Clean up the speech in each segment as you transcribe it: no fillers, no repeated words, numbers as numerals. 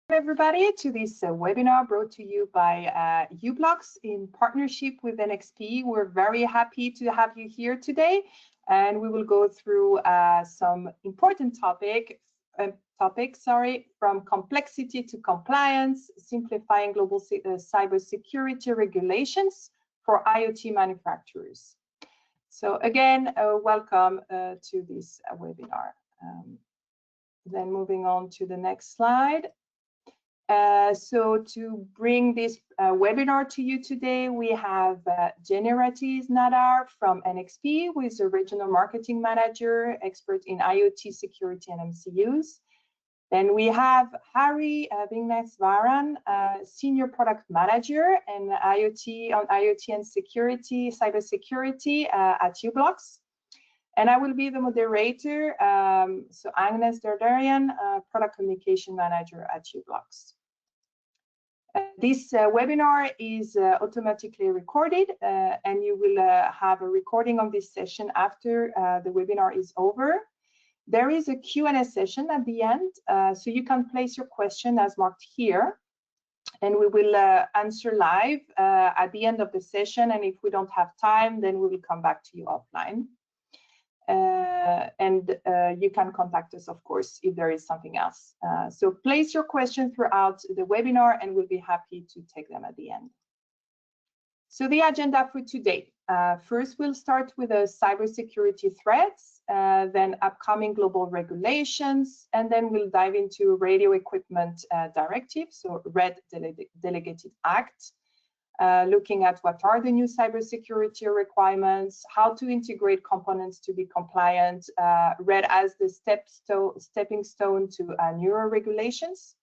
Everybody to this webinar brought to you by u-blox in partnership with NXP. We're very happy to have you here today, and we will go through some important topics, from complexity to compliance, simplifying global cybersecurity regulations for IoT manufacturers. So again, welcome to this webinar. Then moving on to the next slide. So to bring this webinar to you today, we have Jenirathese Nadar from NXP, who is a regional marketing manager, expert in IoT security and MCUs. Then we have Harry Vigneswaran, senior product manager and IoT and security, cybersecurity at u-blox. And I will be the moderator, so Agnes Dardarian, product communication manager at u-blox. This webinar is automatically recorded, and you will have a recording of this session after the webinar is over. There is a Q&A session at the end, so you can place your question as marked here, and we will answer live at the end of the session. And if we don't have time, then we will come back to you offline. You can contact us, of course, if there is something else. So place your questions throughout the webinar, and we'll be happy to take them at the end. So the agenda for today. First, we'll start with the cybersecurity threats, then upcoming global regulations, and then we'll dive into radio equipment directive, so RED Delegated Act. Looking at what are the new cybersecurity requirements, how to integrate components to be compliant, read as the stepping stone to newer regulations.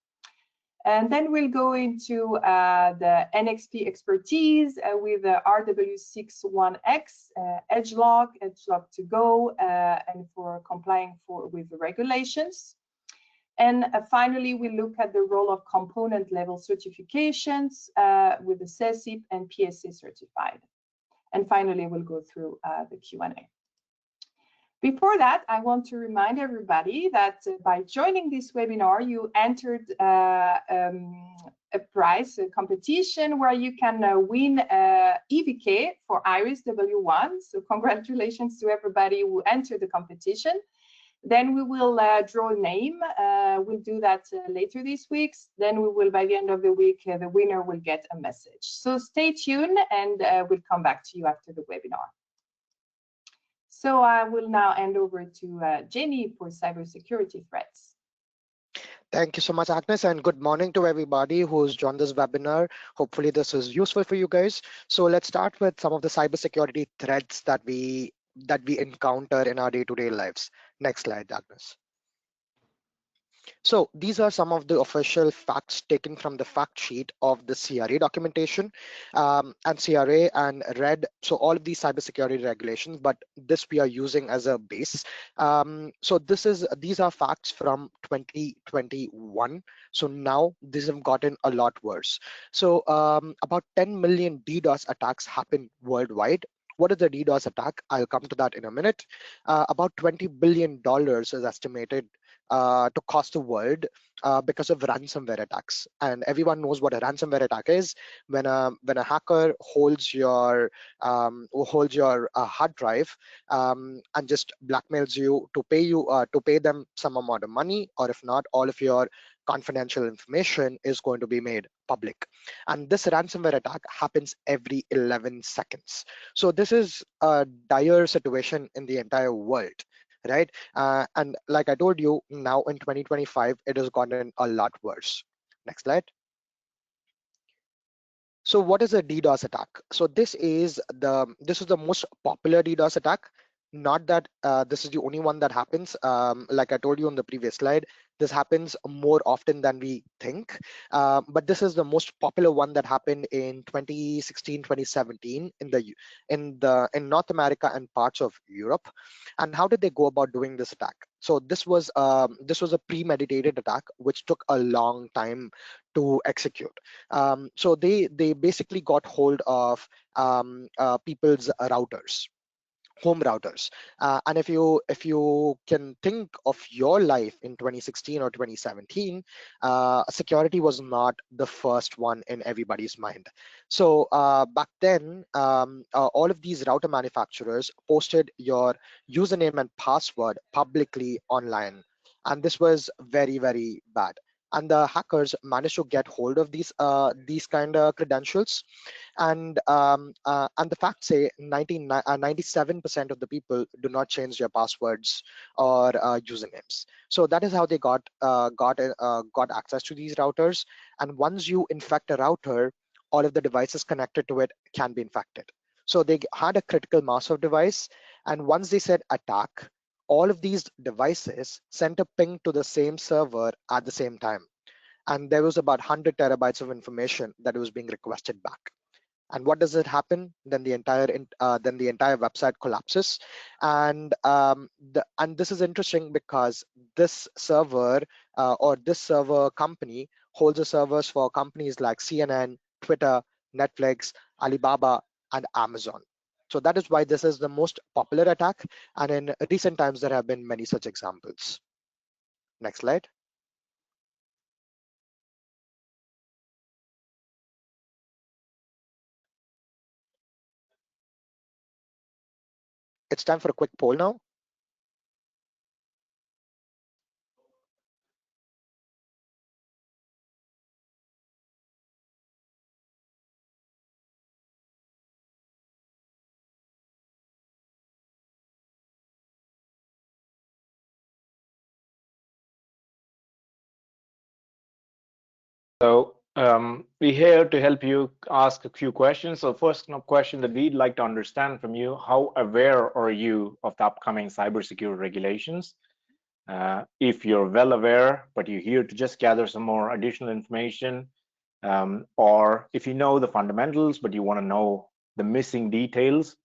And then we'll go into the NXP expertise with the RW61X, EdgeLock, EdgeLock to go, and for complying with the regulations. And finally, we look at the role of component level certifications with the SESIP and PSA Certified. And finally, we'll go through the Q&A. Before that, I want to remind everybody that by joining this webinar, you entered a prize, a competition where you can win EVK for Iris W1. So congratulations to everybody who entered the competition. Then we will draw a name. We'll do that later this week. Then we will, by the end of the week, the winner will get a message. So stay tuned, and we'll come back to you after the webinar. So I will now hand over to Jenny for cybersecurity threats. Thank you so much, Agnes, and good morning to everybody who's joined this webinar. Hopefully this is useful for you guys. So let's start with some of the cybersecurity threats that we encounter in our day-to-day lives. Next slide, Agnes. So these are some of the official facts taken from the fact sheet of the CRA documentation, and CRA and RED. So all of these cybersecurity regulations, but this we are using as a base. So these are facts from 2021. So now these have gotten a lot worse. So about 10 million DDoS attacks happen worldwide. What is the DDoS attack? I'll come to that in a minute. About $20 billion is estimated to cost the world because of ransomware attacks. And everyone knows what a ransomware attack is. When a hacker holds your hard drive and just blackmails you to pay them some amount of money, or if not, all of your confidential information is going to be made public. And this ransomware attack happens every 11 seconds. So this is a dire situation in the entire world, right? And like I told you, now in 2025, it has gotten a lot worse. Next slide. So what is a DDoS attack? So this is the most popular DDoS attack. Not that this is the only one that happens. Like I told you on the previous slide, this happens more often than we think. But this is the most popular one that happened in 2016, 2017 in North America and parts of Europe. And how did they go about doing this attack? So this was a premeditated attack which took a long time to execute. So they basically got hold of people's routers. home routers. And if you can think of your life in 2016 or 2017, security was not the first one in everybody's mind. So back then, all of these router manufacturers posted your username and password publicly online, and this was very, very bad. And the hackers managed to get hold of these kind of credentials, and the facts say 97% of the people do not change their passwords or usernames. So that is how they got access to these routers. And once you infect a router, all of the devices connected to it can be infected. So they had a critical mass of device, and once they said attack, all of these devices sent a ping to the same server at the same time, and there was about 100 terabytes of information that was being requested back. And what does it happen? Then the entire website collapses. And this is interesting because this server or this server company holds the servers for companies like CNN, Twitter, Netflix, Alibaba, and Amazon. So that is why this is the most popular attack, and in recent times there have been many such examples. Next slide. It's time for a quick poll now. So we're here to help you ask a few questions. So first question that we'd like to understand from you: how aware are you of the upcoming cybersecurity regulations? If you're well aware, but you're here to just gather some more additional information, or if you know the fundamentals, but you want to know the missing details,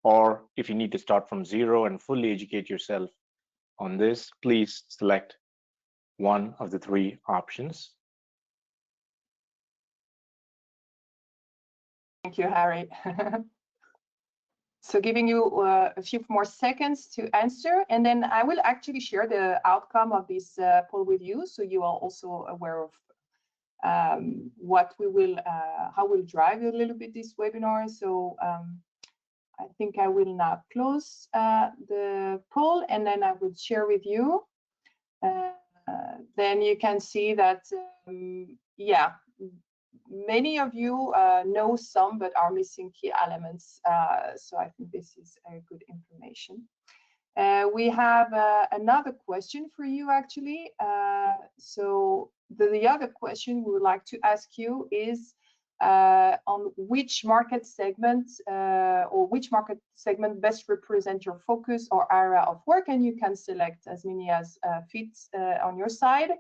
or if you need to start from zero and fully educate yourself on this, please select one of the three options. Thank you, Harry. So giving you a few more seconds to answer, and then I will actually share the outcome of this poll with you, so you are also aware of what we will, how we'll drive a little bit this webinar. So I think I will now close the poll, and then I will share with you. Then you can see that, yeah, many of you know some, but are missing key elements. So I think this is a good information. We have another question for you, actually. So the other question we would like to ask you is on which market segment or which market segment best represent your focus or area of work, and you can select as many as fits on your side.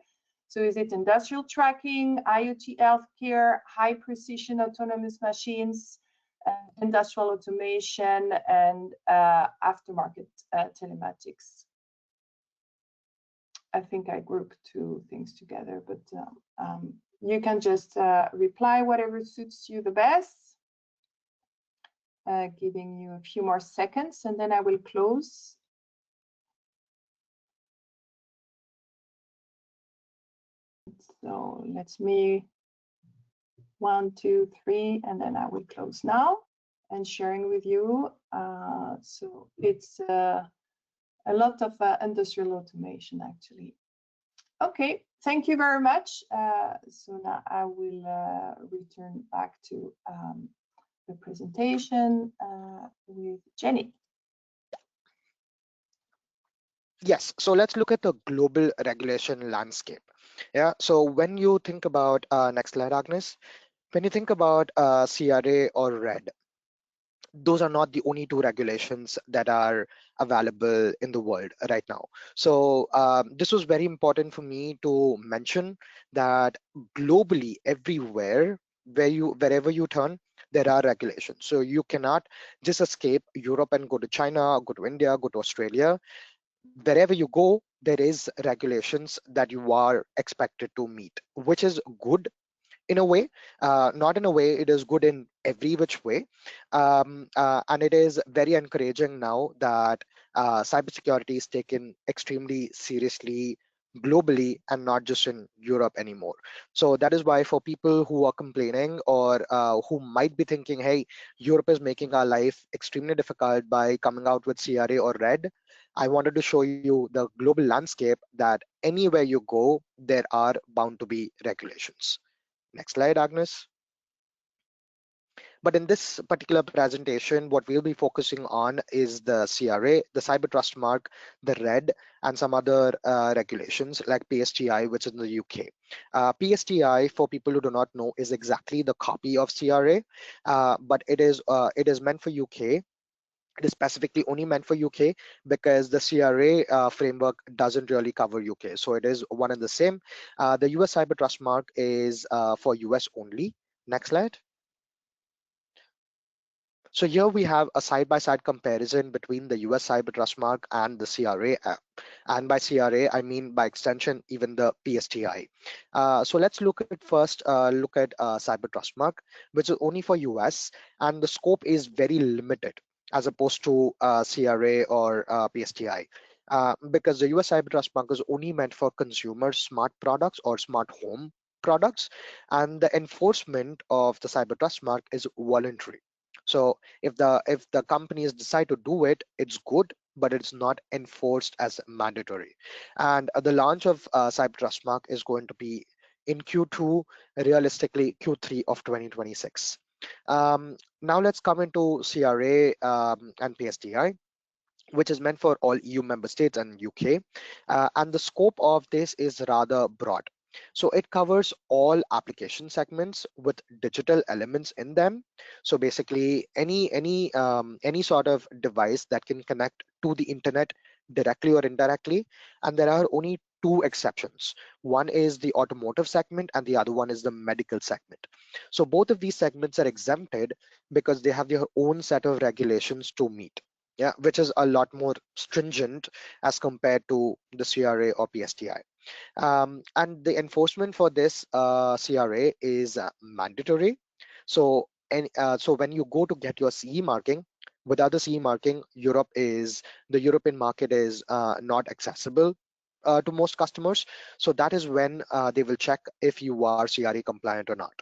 So is it industrial tracking, IoT healthcare, high precision autonomous machines, industrial automation, and aftermarket telematics? I think I grouped two things together, but you can just reply whatever suits you the best. Giving you a few more seconds, and then I will close. So let's me 1, 2, 3, and then I will close now and sharing with you. So it's a lot of industrial automation, actually. Okay, thank you very much. So now I will return back to the presentation with Jenny. Yes, so let's look at the global regulation landscape. Yeah, so when you think about, next slide, Agnes, when you think about CRA or RED, those are not the only two regulations that are available in the world right now. So this was very important for me to mention that globally, everywhere, wherever you turn, there are regulations. So you cannot just escape Europe and go to China, go to India, go to Australia. Wherever you go, there is regulations that you are expected to meet, which is good. in a way, not in a way, it is good in every which way. And it is very encouraging now that cybersecurity is taken extremely seriously globally and not just in Europe anymore. So that is why for people who are complaining or who might be thinking, hey, Europe is making our life extremely difficult by coming out with CRA or RED, I wanted to show you the global landscape that anywhere you go, there are bound to be regulations. Next slide, Agnes. But in this particular presentation, what we'll be focusing on is the CRA, the Cyber Trust Mark, the RED, and some other regulations like PSTI, which is in the UK. PSTI, for people who do not know, is exactly the copy of CRA, but it is meant for UK. It is specifically only meant for UK because the CRA framework doesn't really cover UK. So it is one and the same. The US Cyber Trust Mark is for US only. Next slide. So here we have a side-by-side comparison between the US Cyber Trust Mark and the CRA. And by CRA, I mean by extension, even the PSTI. So let's look at first, look at Cyber Trust Mark, which is only for US, and the scope is very limited as opposed to CRA or PSTI. Because the US Cyber Trust Mark is only meant for consumer smart products or smart home products, and the enforcement of the Cyber Trust Mark is voluntary. So if the companies decide to do it, it's good, but it's not enforced as mandatory. And the launch of Cyber Trust Mark is going to be in Q2, realistically Q3 of 2026. Now let's come into CRA and PSTI, which is meant for all EU member states and UK. And the scope of this is rather broad. So it covers all application segments with digital elements in them. So basically any sort of device that can connect to the internet directly or indirectly. And there are only two exceptions. One is the automotive segment and the other one is the medical segment. So both of these segments are exempted because they have their own set of regulations to meet. Yeah, which is a lot more stringent as compared to the CRA or PSTI. And the enforcement for this CRA is mandatory. So so when you go to get your CE marking, without the CE marking, the European market is not accessible to most customers. So that is when they will check if you are CRA compliant or not.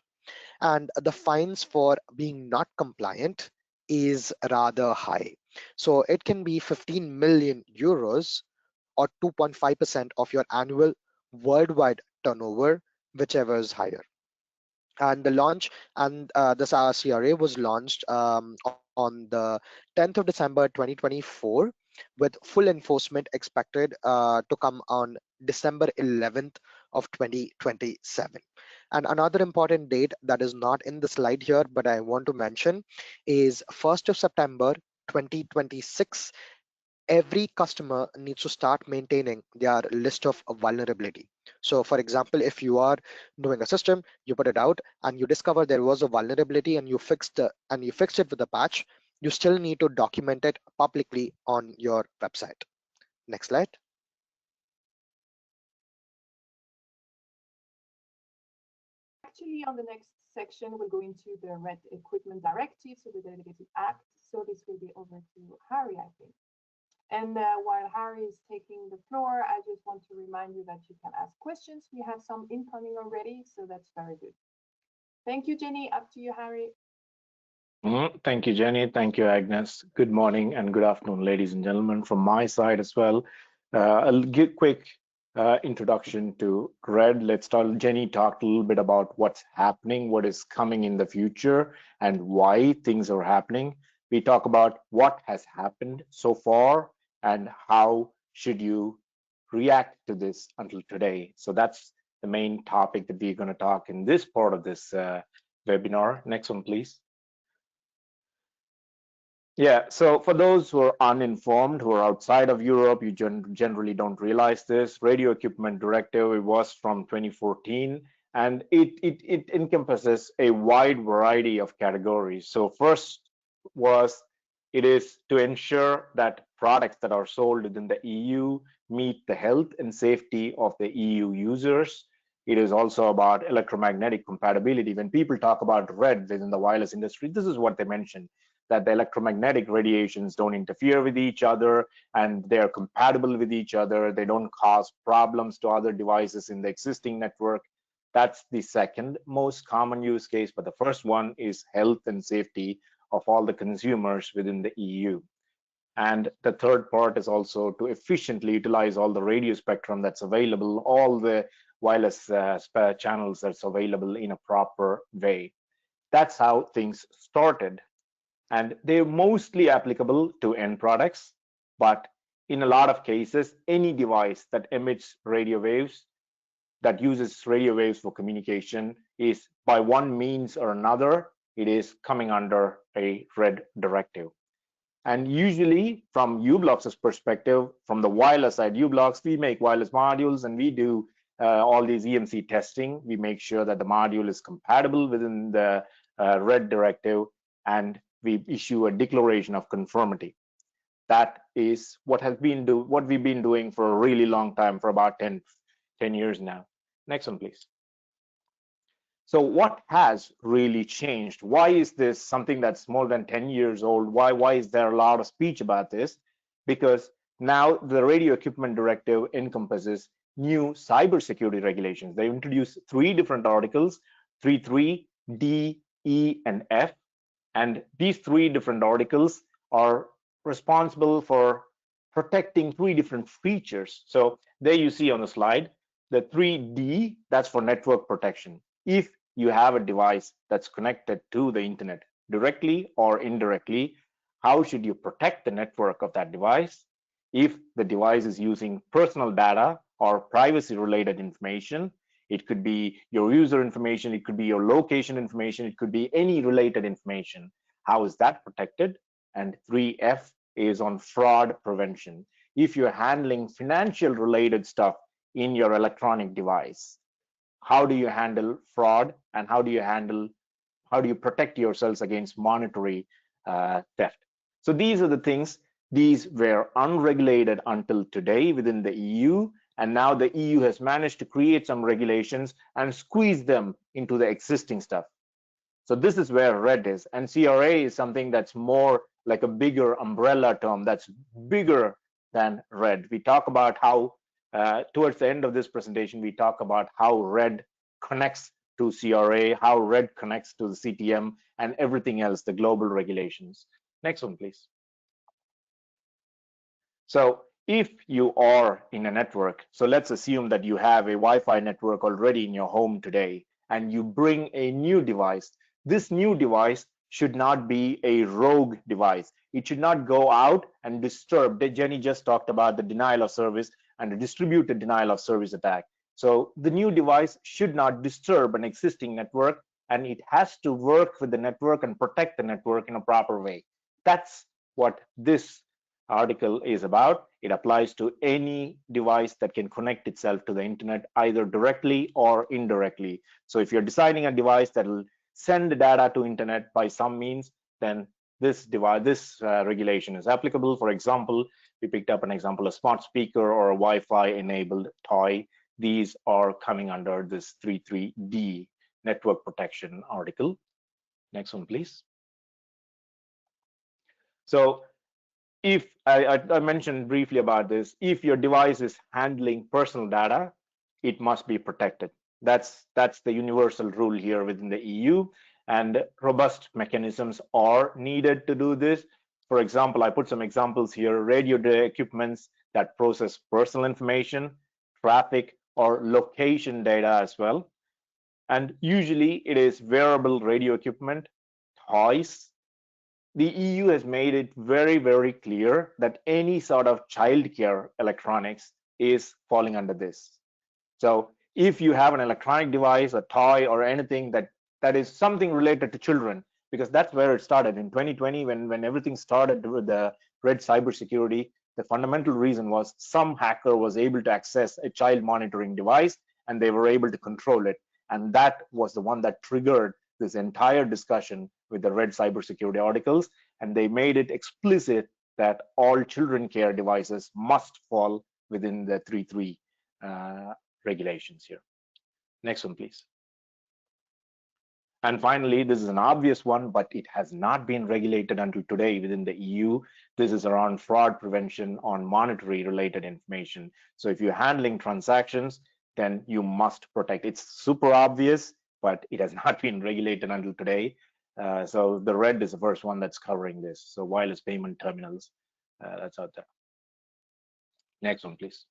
And the fines for being not compliant is rather high. So it can be 15 million euros or 2.5% of your annual worldwide turnover, whichever is higher. And the launch and this CRA was launched on the 10th of December 2024, with full enforcement expected to come on December 11th of 2027. And another important date that is not in the slide here, but I want to mention, is 1st of September 2026. Every customer needs to start maintaining their list of vulnerability. So for example, if you are doing a system, you put it out and you discover there was a vulnerability and you fixed it with a patch, you still need to document it publicly on your website. Next slide. Actually, on the next section, we'll go into the RED Equipment Directive, so the Delegated Act. So this will be over to Harry, I think. And while Harry is taking the floor, I just want to remind you that you can ask questions. We have some incoming already, so that's very good. Thank you, Jenny. Up to you, Harry. Thank you, Jenny. Thank you, Agnes. Good morning and good afternoon, ladies and gentlemen, from my side as well. I'll give quick introduction to RED. Let's start. Jenny talked a little bit about what's happening, what is coming in the future, and why things are happening. We talk about what has happened so far and how should you react to this until today. So that's the main topic that we're going to talk in this part of this webinar. Next one, please. Yeah, so for those who are uninformed, who are outside of Europe, you generally don't realize this. Radio Equipment Directive, it was from 2014, and it encompasses a wide variety of categories. So first it is to ensure that products that are sold within the EU meet the health and safety of the EU users. It is also about electromagnetic compatibility. When people talk about RED within the wireless industry, this is what they mention, that the electromagnetic radiations don't interfere with each other and they're compatible with each other. They don't cause problems to other devices in the existing network. That's the second most common use case, but the first one is health and safety of all the consumers within the EU. And the third part is also to efficiently utilize all the radio spectrum that's available, all the wireless channels that's available in a proper way. That's how things started. And they're mostly applicable to end products, but in a lot of cases, any device that emits radio waves, that uses radio waves for communication, is by one means or another, it is coming under a RED directive. And usually from u-blox's perspective, from the wireless side, u-blox, we make wireless modules and we do all these EMC testing. We make sure that the module is compatible within the RED directive, and we issue a declaration of conformity. That is what we've been doing for a really long time, for about 10 years now. Next one, please. So what has really changed? Why is this something that's more than 10 years old? Why is there a lot of speech about this? Because now the Radio Equipment Directive encompasses new cybersecurity regulations. They introduced 3 different articles, 3.3, D, E, and F. And these 3 different articles are responsible for protecting 3 different features. So there you see on the slide, the 3D, that's for network protection. If you have a device that's connected to the internet directly or indirectly, how should you protect the network of that device? If the device is using personal data or privacy related information, it could be your user information, it could be your location information, it could be any related information. How is that protected? And 3F is on fraud prevention. If you're handling financial related stuff in your electronic device, how do you handle fraud, and how do you protect yourselves against monetary theft? So these are the things. These were unregulated until today within the EU, and now the EU has managed to create some regulations and squeeze them into the existing stuff. So this is where RED is, and CRA is something that's more like a bigger umbrella term that's bigger than RED. We talk about how towards the end of this presentation, we talk about how RED connects to CRA, how RED connects to the CTM, and everything else, the global regulations. Next one, please. So if you are in a network, so let's assume that you have a Wi-Fi network already in your home today, and you bring a new device. This new device should not be a rogue device. It should not go out and disturb. Jenny just talked about the denial of service and a distributed denial of service attack. So the new device should not disturb an existing network, and it has to work with the network and protect the network in a proper way. That's what this article is about. It applies to any device that can connect itself to the internet, either directly or indirectly. So if you're designing a device that will send the data to internet by some means, then this regulation is applicable. For example, we picked up an example, a smart speaker or a Wi-Fi enabled toy. These are coming under this 3.3D network protection article. Next one, please. So if I mentioned briefly about this, if your device is handling personal data, it must be protected. That's the universal rule here within the EU, and robust mechanisms are needed to do this. For example, I put some examples here: radio equipments that process personal information, traffic, or location data as well. And usually it is wearable radio equipment, toys. The EU has made it very, very clear that any sort of childcare electronics is falling under this. So if you have an electronic device, a toy, or anything that is something related to children, because that's where it started in 2020 when everything started with the RED cybersecurity, the fundamental reason was some hacker was able to access a child monitoring device and they were able to control it. And that was the one that triggered this entire discussion with the RED cybersecurity articles, and they made it explicit that all children care devices must fall within the 3.3 regulations here. Next one, please. And finally, this is an obvious one, but it has not been regulated until today within the EU. This is around fraud prevention on monetary related information. So if you're handling transactions, then you must protect. It's super obvious, but it has not been regulated until today. So the red is the first one that's covering this. So wireless payment terminals, that's out there. Next one, please.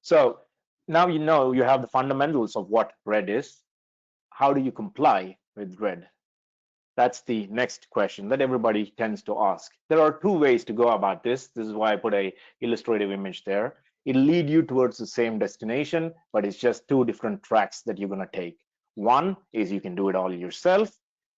So now you know you have the fundamentals of what red is. How do you comply with red? That's the next question that everybody tends to ask. There are two ways to go about this. This is why I put a illustrative image there. It'll lead you towards the same destination, but it's just two different tracks that you're going to take. One is you can do it all yourself.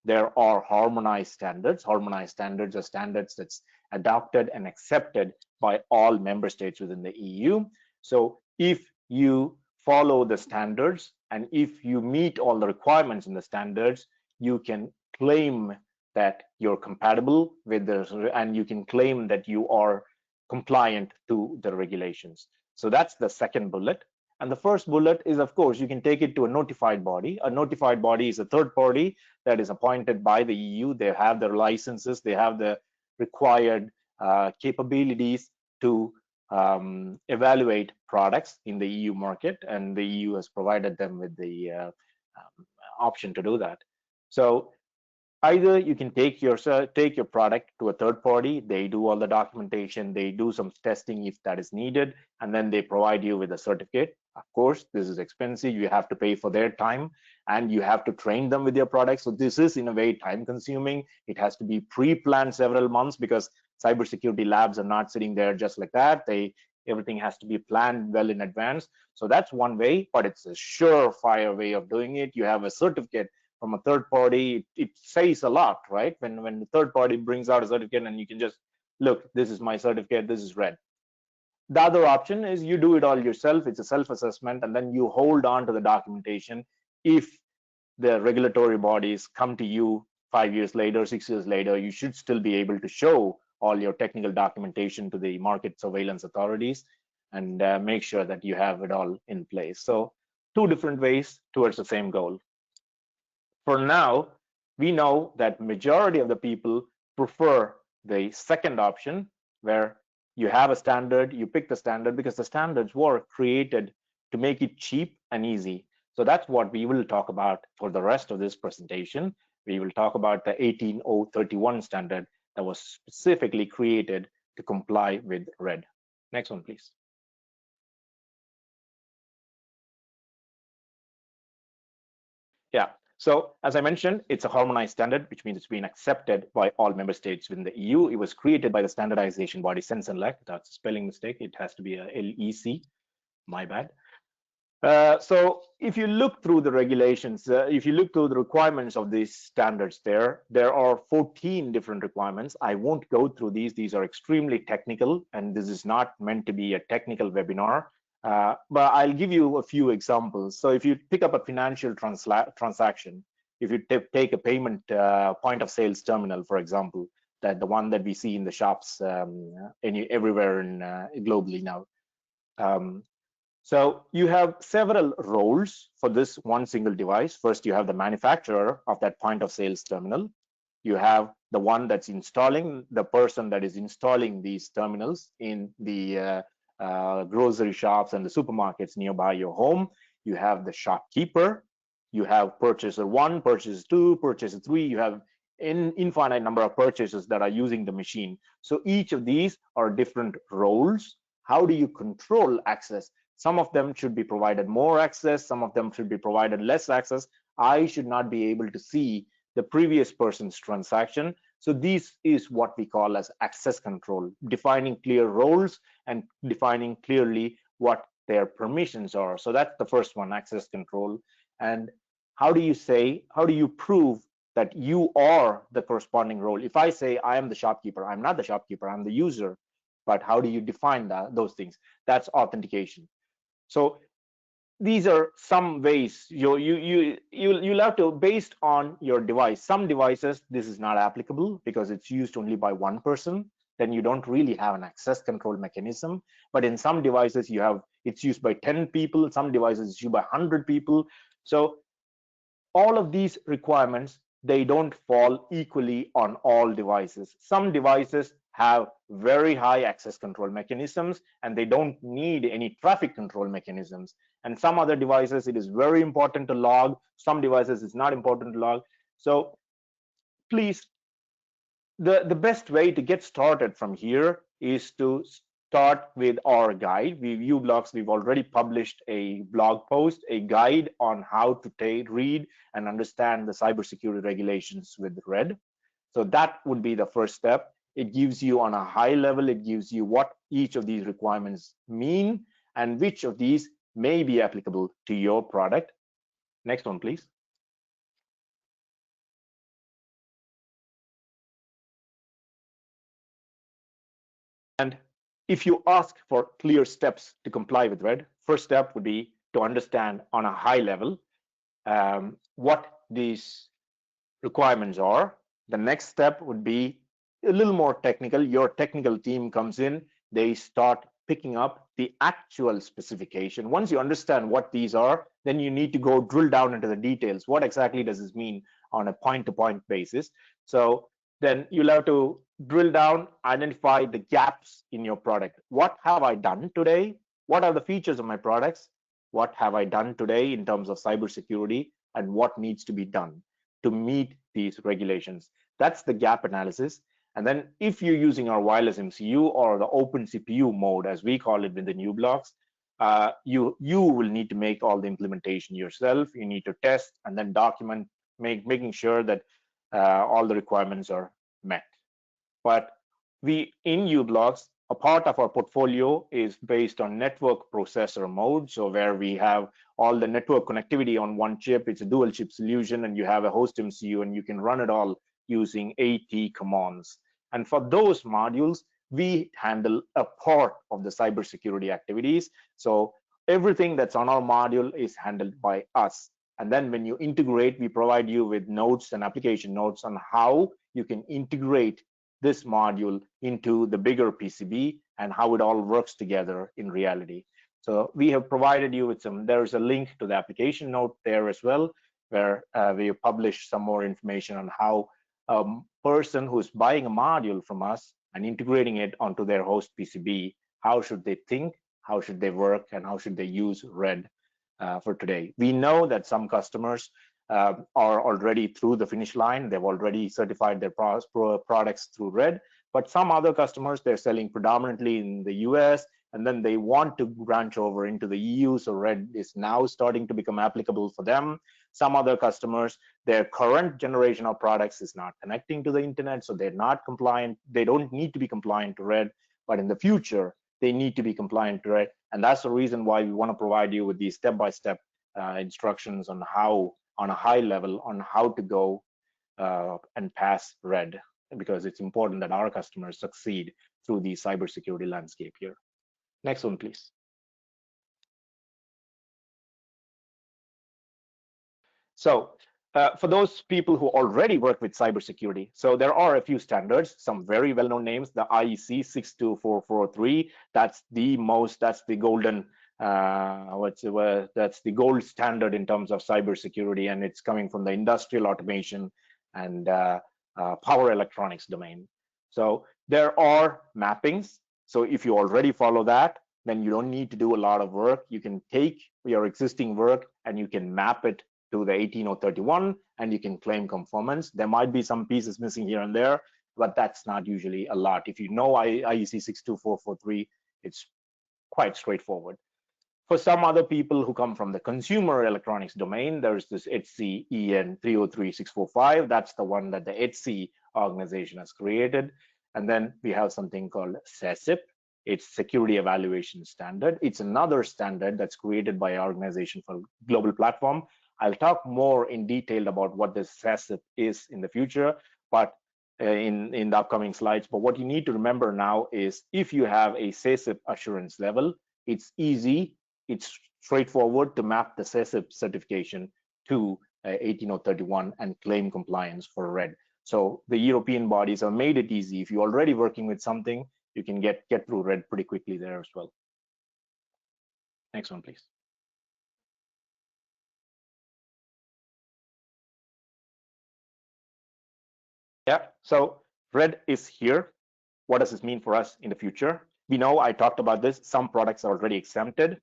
There are harmonized standards. Harmonized standards are standards that's adopted and accepted by all member states within the EU. So if you follow the standards and if you meet all the requirements in the standards, you can claim that you're compatible with this, and you can claim that you are compliant to the regulations. So that's the second bullet. And the first bullet is, of course, you can take it to a notified body. A notified body is a third party that is appointed by the EU. They have their licenses, they have the required capabilities to evaluate products in the EU market, and the EU has provided them with the option to do that. So either you can take your product to a third party, they do all the documentation, they do some testing if that is needed, and then they provide you with a certificate. Of course, this is expensive. You have to pay for their time and you have to train them with your product. So this is in a way time consuming. It has to be pre-planned several months because cybersecurity labs are not sitting there just like that. Everything has to be planned well in advance. So that's one way, but it's a surefire way of doing it. You have a certificate from a third party. It says a lot, right? When the third party brings out a certificate and you can just look, this is my certificate, this is red. The other option is you do it all yourself. It's a self-assessment, and then you hold on to the documentation. If the regulatory bodies come to you 5 years later, 6 years later, you should still be able to show all your technical documentation to the market surveillance authorities and make sure that you have it all in place. So two different ways towards the same goal. For now, we know that majority of the people prefer the second option, where you have a standard, you pick the standard because the standards were created to make it cheap and easy. So that's what we will talk about for the rest of this presentation. We will talk about the 18031 standard that was specifically created to comply with red. Next one, please. Yeah. So as I mentioned, it's a harmonized standard, which means it's been accepted by all member states within the EU. It was created by the standardization body Sensenlec. That's a spelling mistake. It has to be a LEC. My bad. So if you look through the regulations, if you look through the requirements of these standards, there are 14 different requirements. I won't go through these. These are extremely technical, and this is not meant to be a technical webinar. But I'll give you a few examples. So if you pick up a financial transaction, if you take a payment point of sales terminal, for example, that the one that we see in the shops everywhere globally now. So you have several roles for this one single device. First, you have the manufacturer of that point of sales terminal. You have the one that's installing, the person that is installing these terminals in the grocery shops and the supermarkets nearby your home. You have the shopkeeper. You have purchaser 1, purchaser 2, purchaser 3. You have an infinite number of purchasers that are using the machine. So each of these are different roles. How do you control access? Some of them should be provided more access. Some of them should be provided less access. I should not be able to see the previous person's transaction. So this is what we call as access control, defining clear roles and defining clearly what their permissions are. So that's the first one, access control. And how do you prove that you are the corresponding role? If I say I am the shopkeeper, I'm not the shopkeeper, I'm the user. But how do you define those things? That's authentication. So these are some ways you'll have to, based on your device. Some devices this is not applicable because it's used only by one person. then you don't really have an access control mechanism. But in some devices, it's used by 10 people, some devices it's used by 100 people. So all of these requirements, they don't fall equally on all devices. Some devices have very high access control mechanisms and they don't need any traffic control mechanisms. And some other devices, it is very important to log. Some devices, it's not important to log. So please, the best way to get started from here is to start with our guide. u-blox, we've already published a blog post, a guide on how to read and understand the cybersecurity regulations with RED. So that would be the first step. It gives you on a high level, it gives you what each of these requirements mean and which of these may be applicable to your product. Next one, please. And if you ask for clear steps to comply with RED, first step would be to understand on a high level what these requirements are. The next step would be a little more technical. Your technical team comes in, they start picking up the actual specification. Once you understand what these are, then you need to go drill down into the details. What exactly does this mean on a point-to-point basis? So then you'll have to drill down, identify the gaps in your product. What have I done today? What are the features of my products? What have I done today in terms of cybersecurity, and what needs to be done to meet these regulations? That's the gap analysis. And then if you're using our wireless MCU or the open CPU mode, as we call it within u-blox, you will need to make all the implementation yourself. You need to test and then document, making sure that all the requirements are met. But we in u-blox, a part of our portfolio is based on network processor mode. So where we have all the network connectivity on one chip, it's a dual chip solution, and you have a host MCU and you can run it all using AT commands. And for those modules, we handle a part of the cybersecurity activities. So everything that's on our module is handled by us. And then when you integrate, we provide you with notes and application notes on how you can integrate this module into the bigger PCB and how it all works together in reality. So we have provided you with there's a link to the application note there as well, where we publish some more information on how a person who's buying a module from us and integrating it onto their host PCB, how should they think, how should they work, and how should they use RED for today. We know that some customers are already through the finish line. They've already certified their products through RED, but some other customers, they're selling predominantly in the US, and then they want to branch over into the EU, so RED is now starting to become applicable for them. Some other customers, their current generation of products is not connecting to the internet, so they're not compliant. They don't need to be compliant to RED, but in the future, they need to be compliant to RED, and that's the reason why we want to provide you with these step-by-step instructions on how, on a high level, on how to go and pass RED, because it's important that our customers succeed through the cybersecurity landscape here. Next one, please. So for those people who already work with cybersecurity, so there are a few standards, some very well-known names. The IEC 62443, that's the golden, that's the gold standard in terms of cybersecurity, and it's coming from the industrial automation and power electronics domain. So there are mappings. So if you already follow that, then you don't need to do a lot of work. You can take your existing work and you can map it to the 18031 and you can claim conformance. There might be some pieces missing here and there, but that's not usually a lot. If you know IEC 62443, it's quite straightforward. For some other people who come from the consumer electronics domain, there's this EDC EN 303645. That's the one that the EDC organization has created. And then we have something called SESIP. It's Security Evaluation Standard. It's another standard that's created by our organization for global platform. I'll talk more in detail about what this SESIP is in the future, but in the upcoming slides. But what you need to remember now is if you have a SESIP assurance level, it's easy, it's straightforward to map the SESIP certification to 18031 and claim compliance for RED. So the European bodies have made it easy. If you're already working with something, you can get through red pretty quickly there as well. Next one, please. Yeah, so red is here. What does this mean for us in the future? We know I talked about this. Some products are already exempted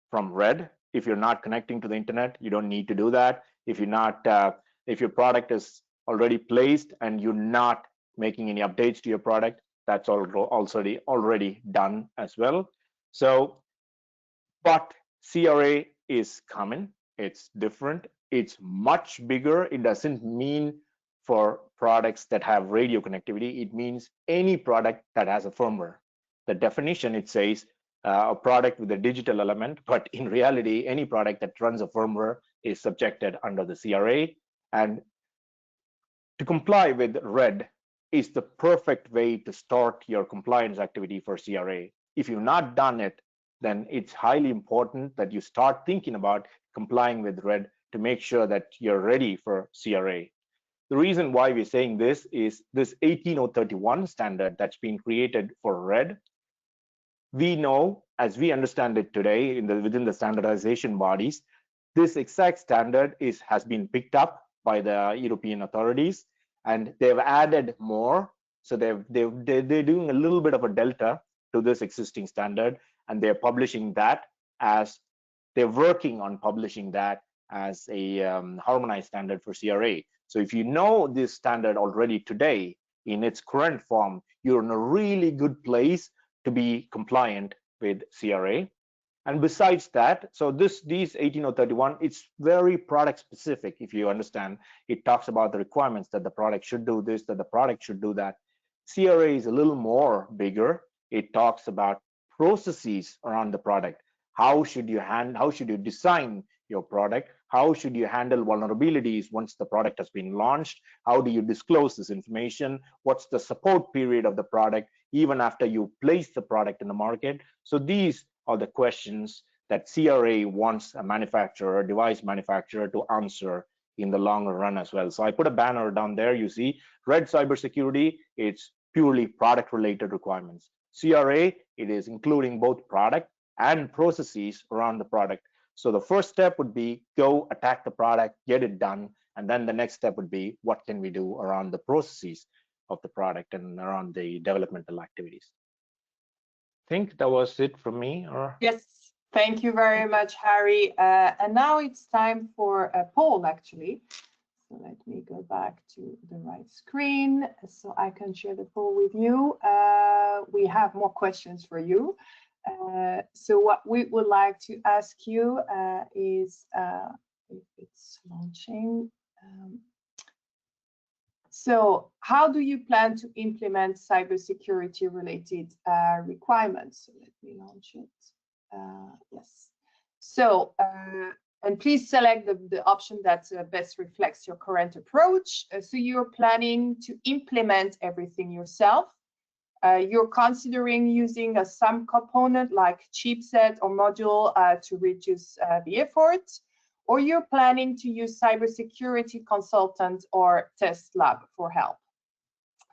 from red. If you're not connecting to the internet, you don't need to do that. If you're not, if your product is already placed and you're not making any updates to your product, that's already done as well. So, but CRA is coming. It's different. It's much bigger. It doesn't mean for products that have radio connectivity. It means any product that has a firmware. The definition, it says a product with a digital element, but in reality, any product that runs a firmware is subjected under the CRA. And to comply with red is the perfect way to start your compliance activity for CRA. If you've not done it, then it's highly important that you start thinking about complying with red to make sure that you're ready for CRA. The reason why we're saying this is this 18031 standard that's been created for red. We know, as we understand it today within the standardization bodies, this exact standard has been picked up by the European authorities, and they've added more. So they're doing a little bit of a delta to this existing standard, and they're publishing that as they're working on publishing that as a harmonized standard for CRA. So if you know this standard already today in its current form, you're in a really good place to be compliant with CRA. And besides that, so these 18031, it's very product specific. If you understand, it talks about the requirements that the product should do this, that the product should do that. CRA is a little more bigger. It talks about processes around the product. How should you design your product? How should you handle vulnerabilities once the product has been launched? How do you disclose this information? What's the support period of the product even after you place the product in the market? So these are the questions that CRA wants a manufacturer, device manufacturer, to answer in the longer run as well. So I put a banner down there. You see, red cybersecurity, it's purely product related requirements. CRA, it is including both product and processes around the product. So the first step would be go attack the product, get it done. And then the next step would be what can we do around the processes of the product and around the developmental activities. I think that was it from me. Or yes, thank you very much, Harry. And now it's time for a poll, actually. So let me go back to the right screen so I can share the poll with you. We have more questions for you. So what we would like to ask you is, if it's launching, so how do you plan to implement cybersecurity related requirements? So let me launch it. Yes. So, and please select the option that best reflects your current approach. So you're planning to implement everything yourself. You're considering using a some component like chipset or module to reduce the effort, or you're planning to use cybersecurity consultant or test lab for help.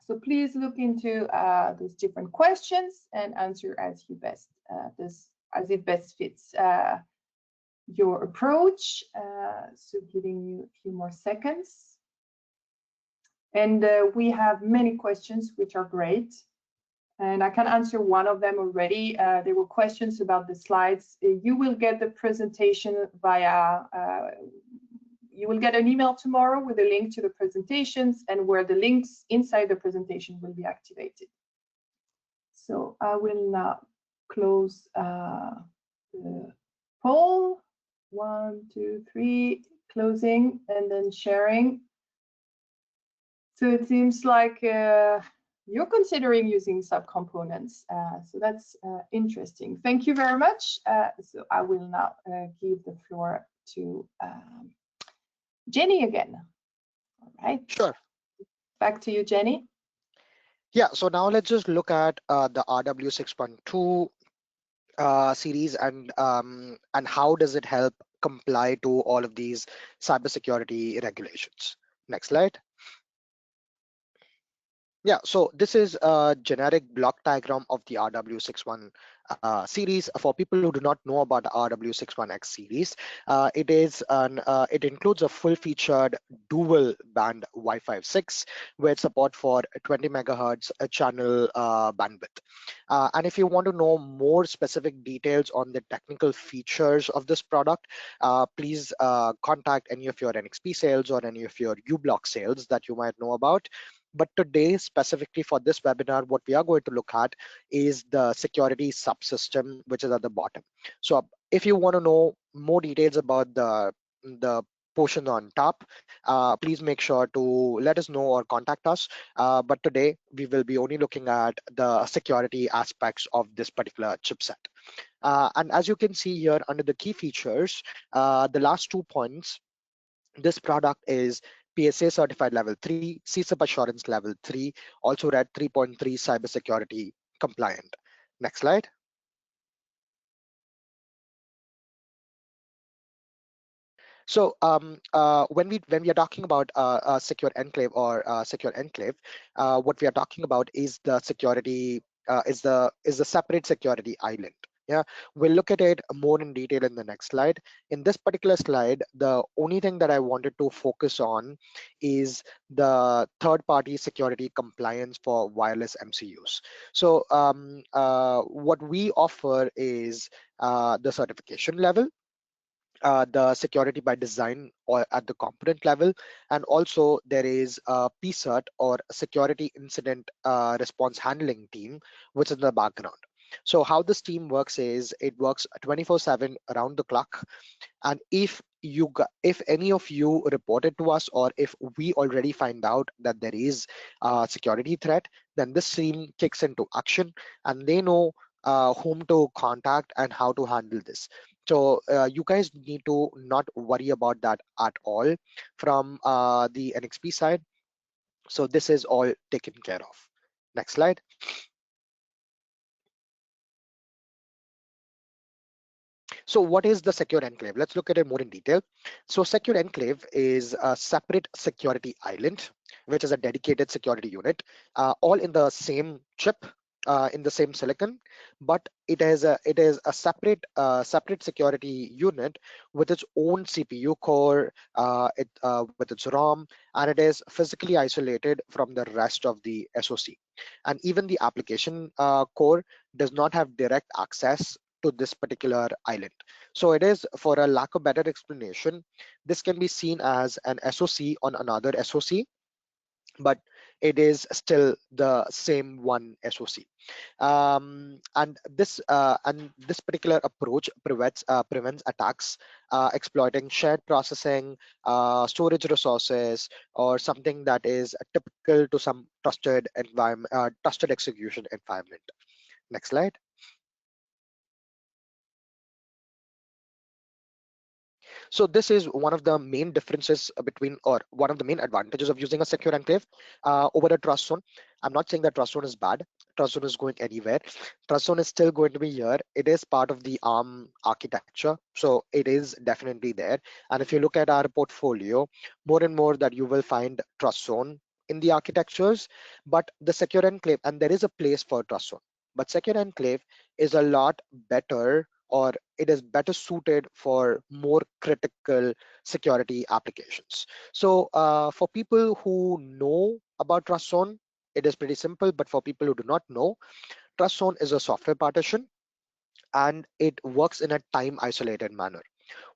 So please look into those different questions and answer as you best as it best fits your approach. So giving you a few more seconds. And we have many questions, which are great. And I can answer one of them already. There were questions about the slides. You will get the presentation via, you will get an email tomorrow with a link to the presentations and where the links inside the presentation will be activated. So I will now close the poll. 1, 2, 3, closing and then sharing. So it seems like you're considering using subcomponents. So that's interesting. Thank you very much. So I will now give the floor to Jenny again. All right. Sure. Back to you, Jenny. Yeah, so now let's just look at the RW 6.2 series and how does it help comply to all of these cybersecurity regulations. Next slide. Yeah, so this is a generic block diagram of the RW61 series. For people who do not know about the RW61X series, it includes a full-featured dual band Wi-Fi 6 with support for 20 megahertz channel bandwidth. And if you want to know more specific details on the technical features of this product, please contact any of your NXP sales or any of your u-blox sales that you might know about. But today, specifically for this webinar, what we are going to look at is the security subsystem, which is at the bottom. So if you want to know more details about the portion on top, please make sure to let us know or contact us. But today, we will be only looking at the security aspects of this particular chipset. And as you can see here under the key features, the last 2 points, this product is PSA certified level 3, SESIP assurance level 3, also RED 3.3 cybersecurity compliant. Next slide. So when we are talking about a secure enclave or secure enclave, what we are talking about is the security is the separate security island. Yeah, we'll look at it more in detail in the next slide. In this particular slide, the only thing that I wanted to focus on is the third-party security compliance for wireless MCUs. So what we offer is the certification level, the security by design or at the component level, and also there is a PSAT or security incident response handling team, which is in the background. So how this team works is it works 24/7 around the clock. And if any of you report it to us, or if we already find out that there is a security threat, then this team kicks into action and they know whom to contact and how to handle this. So you guys need to not worry about that at all from the NXP side. So this is all taken care of. Next slide. So what is the secure enclave? Let's look at it more in detail. So secure enclave is a separate security island, which is a dedicated security unit, all in the same chip, in the same silicon, but it is a separate security unit with its own CPU core, with its ROM, and it is physically isolated from the rest of the SoC. And even the application core does not have direct access to this particular island. So it is, for a lack of better explanation, this can be seen as an SoC on another SoC, but it is still the same one SoC. And this particular approach prevents attacks exploiting shared processing, storage resources, or something that is typical to some trusted environment, trusted execution environment. Next slide. So this is one of the main differences between, or one of the main advantages of using a secure enclave over a trust zone. I'm not saying that trust zone is bad. Trust zone is going anywhere. Trust zone is still going to be here. It is part of the ARM architecture, so it is definitely there. And if you look at our portfolio, more and more that you will find trust zone in the architectures, but the secure enclave, and there is a place for trust zone, but secure enclave is a lot better, or it is better suited for more critical security applications. So for people who know about trust zone, it is pretty simple, but for people who do not know, trust zone is a software partition and it works in a time isolated manner.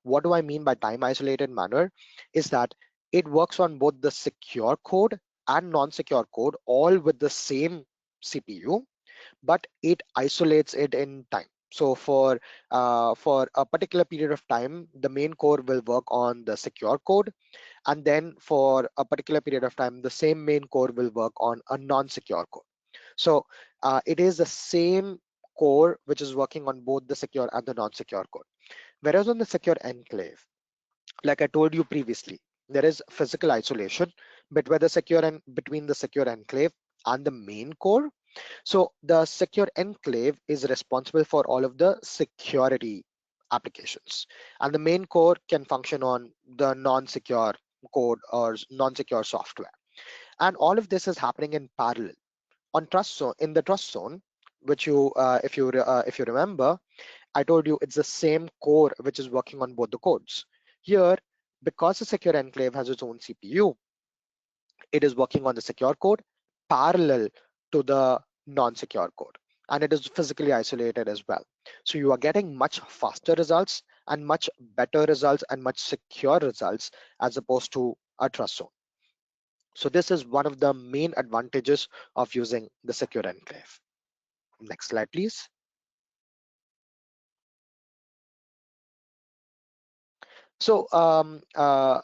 What do I mean by time isolated manner is that it works on both the secure code and non-secure code all with the same CPU, but it isolates it in time. So for a particular period of time, the main core will work on the secure code, and then for a particular period of time, the same main core will work on a non-secure code. So it is the same core which is working on both the secure and the non-secure code. Whereas on the secure enclave, like I told you previously, there is physical isolation between the secure enclave and the main core. So the secure enclave is responsible for all of the security applications, and the main core can function on the non-secure code or non-secure software. And all of this is happening in parallel. on trust zone, in the trust zone, which you if you remember, I told you it's the same core which is working on both the codes. Here, because the secure enclave has its own CPU, it is working on the secure code parallel to the non-secure code, and it is physically isolated as well. So you are getting much faster results and much better results and much secure results as opposed to a trust zone. So this is one of the main advantages of using the secure enclave. Next slide, please. So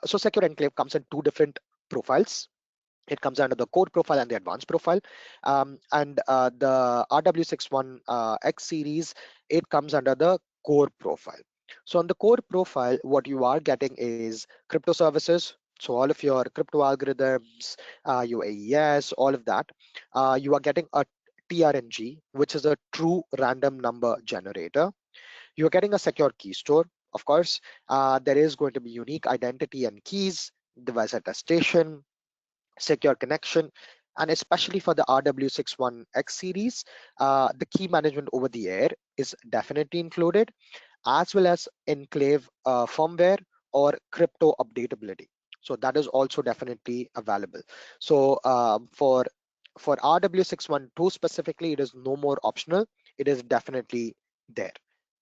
secure enclave comes in two different profiles. It comes under the core profile and the advanced profile. The RW61X series, it comes under the core profile. So on the core profile, what you are getting is crypto services. So all of your crypto algorithms, your AES, all of that. You are getting a TRNG, which is a true random number generator. You're getting a secure key store. Of course, there is going to be unique identity and keys, device attestation, secure connection, and especially for the RW61X series, the key management over the air is definitely included, as well as enclave firmware or crypto updatability. So that is also definitely available. So for RW612 specifically, it is no more optional. It is definitely there.